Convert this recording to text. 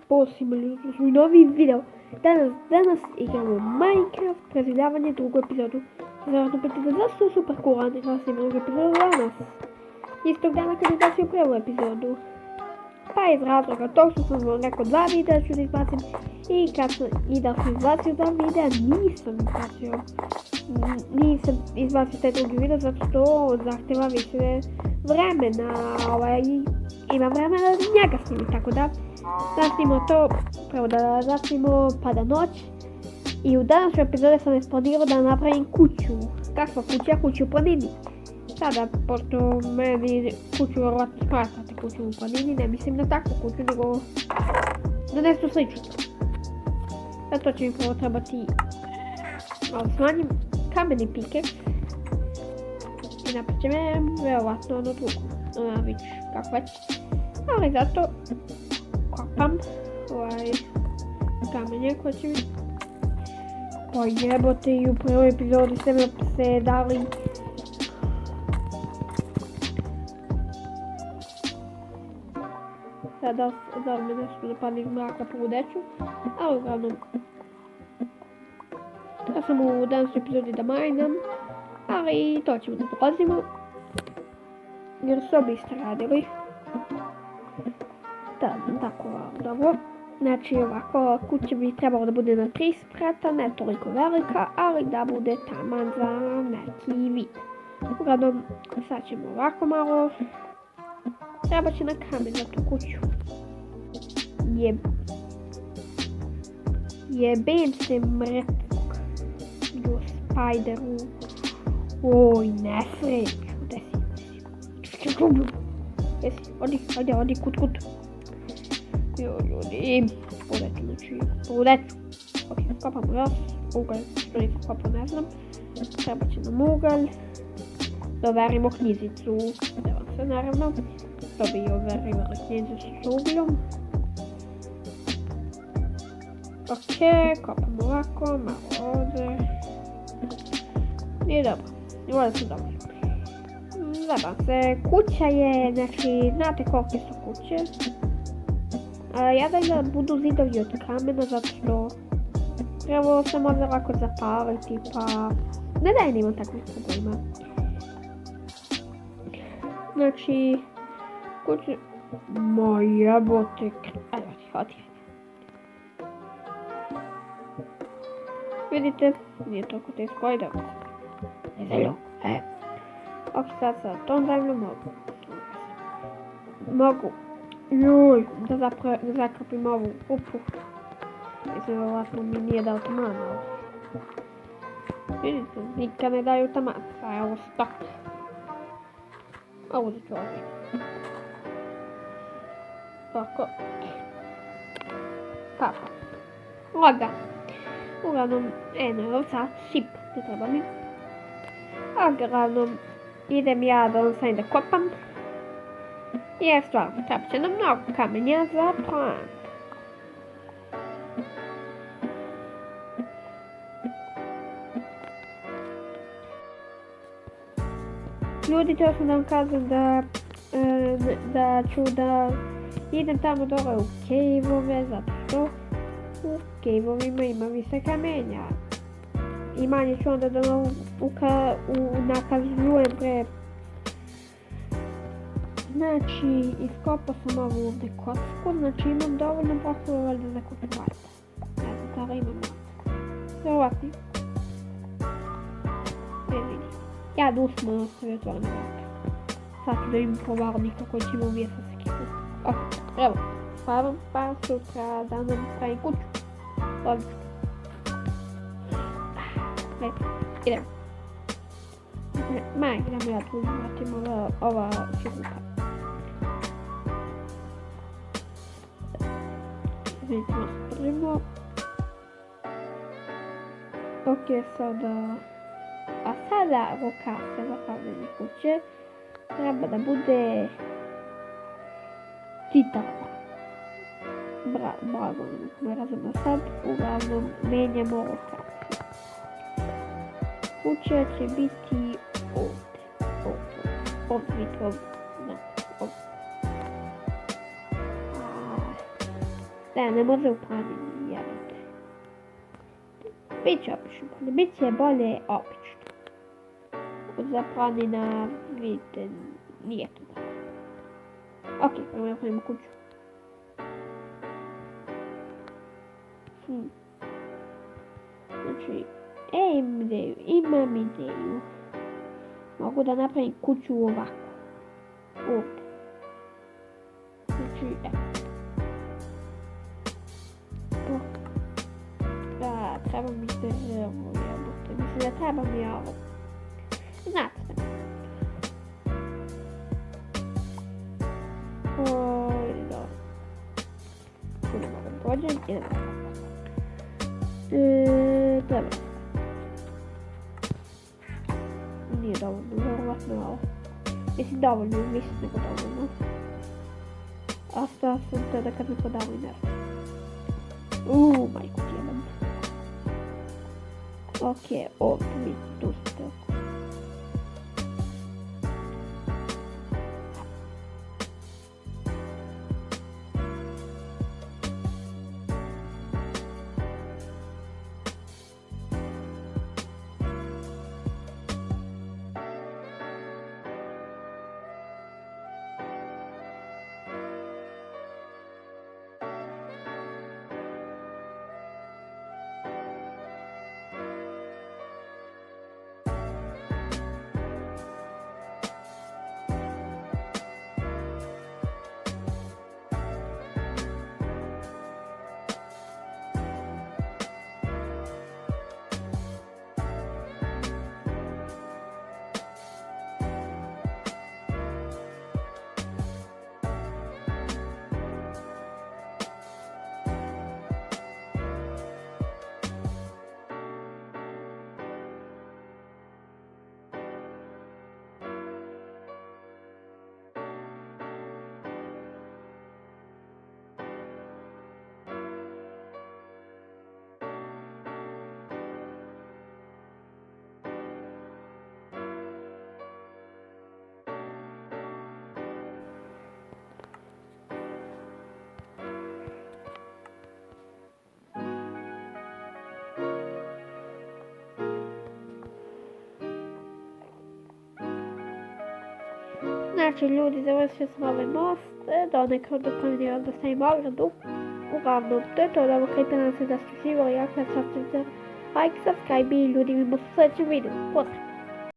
pozdrav svima ljudi u novi video. Danas igramo Minecraft preživljavanje drugu epizodu. Vjerojatno pitite zašto je super cool da snimam drugu epizodu danas. Istog dana kad izbacio prvu epizodu. Pa iz razloga tog što sam vam rekao 2 videa ću da izbacim i da sam izbacio 2 videa nisam izbacio taj drugi video zato što on zahtjeva više vremena, imam vremena da njega snimim, tako da zasnimo to, prvo da zasnimo pada noć i u današnjoj epizodi sam isplanirao da napravim kuću. Kakva kuća? Kuću u planini. Sada, pošto meni kuću vjerovatno smatrate kuću u planini, ne mislim na takvu kuću, nego na nešto slično. Zato će mi prvo trebati malo smanjim kameni pikek i napraćem vjerovatno ono drugo, već kako već, ali zato kopam kamenje koje će mi. Pa jebote, i u prvoj epizodi ste me dali sada da me nešto napadne iz mraka po udeću, ali uglavnom ja sam u današnjoj epizodi da minam, ali to ćemo da dolazimo jer su obi ste radili. Da, tako, dobro. Znači ovako, kuća bi trebalo da bude na 3 sprata, ne toliko velika, ali da bude taman za neki vid. Uglavnom, sad ćemo ovako malo. Treba će na kamen za tu kuću. Jebem se mrtvog. Jo, spajderu. Oj, nesreću. Gde si? Jesi, odi, kut. Jo, ljudi. Udeću. Ok, kopamo još. Ugalj, što nisam kopao, ne znam. Treba će nam ugalj. Doverimo knjizicu. Evo se, naravno. To bi overivali knjižicu s ugljom. Ok, kopamo ovako, malo ovdje. I dobro, ovdje su dobro. Zabam se, kuća je, znači, znate kolike su kuće. Ja da budu zidovi od kamena, zato što trebalo se možda lako zapaliti, pa ne da je nimam takvih problema. Znači, kuće... Ma jebote... Ajde, hodi. Vidite, nije toliko teško, ajde. Ok, sad sa tom zemljom mogu. Joj, da zakrpim ovu upu. Mislim, vjerojatno mi nije dao taman, ali... Vidite, nikad ne daju taman. A evo stok. A uzet ću ovdje. Tako. Tako. Laga. Uglavnom, evo sad, šip. Ne treba mi. A uglavnom, idem ja da sam da kopam. Jer stvarno, treba će nam mnogo kamenja za plan. Ljudi, htio sam da vam kažem da ću da idem tamo dole u cave-ove, zato što u cave-ovima ima više kamenja. I manje ću onda da nakazujem pre. Znači, iskopao sam ovu ovdje kocku, znači imam dovoljno poslova valjda za kupovat. Ne znam, tada imam vjerovatno. Ne vidim. Ja da usmo ostavio to na vrata. Sad ću da imam povarnika koji će imao uvijek sa sekiru. Ok, evo, spavam, pa sutra da nam pravim kuću. Odlično. Lepo, idemo. Idemo ja tu uzmatim ova figupa. Vidite, nastavimo. Ok, sada... A sada lokacija za pravljenje kuće treba da bude čitava. Blago, ne razumno sad, uglavnom menjamo lokaciju. Kuća će biti ovdje. Da, ne može u planini, jebate. Biće obično bolje, bit će bolje obično. Za planina, vidite, nije to dobro. Ok, prvo napravimo kuću. Znači, imam ideju. Mogu da napravim kuću ovako. Ovdje. Znači, da, treba mi drvo, jebote. Mislim da treba mi ovo. Znate da mi. Dobro. Tu ne mogu pođem, idemo. Dobro. Nije dovoljno, vjerovatno ovo. Mislim dovoljno, više nego dovoljno. Ostao sam to da kad me podavu i nervi. Majku djelom. Ok, ovdje mi tu ste oko. Znači ljudi, završio sam ovaj most, donekle doplanirao da stavim ogradu. Uglavnom, to je to, dobro klipa, nadam se da ste uživali, ako ja sastavite like, subscribe i ljudi vidimo se u sljedećem videu. Pozdrav!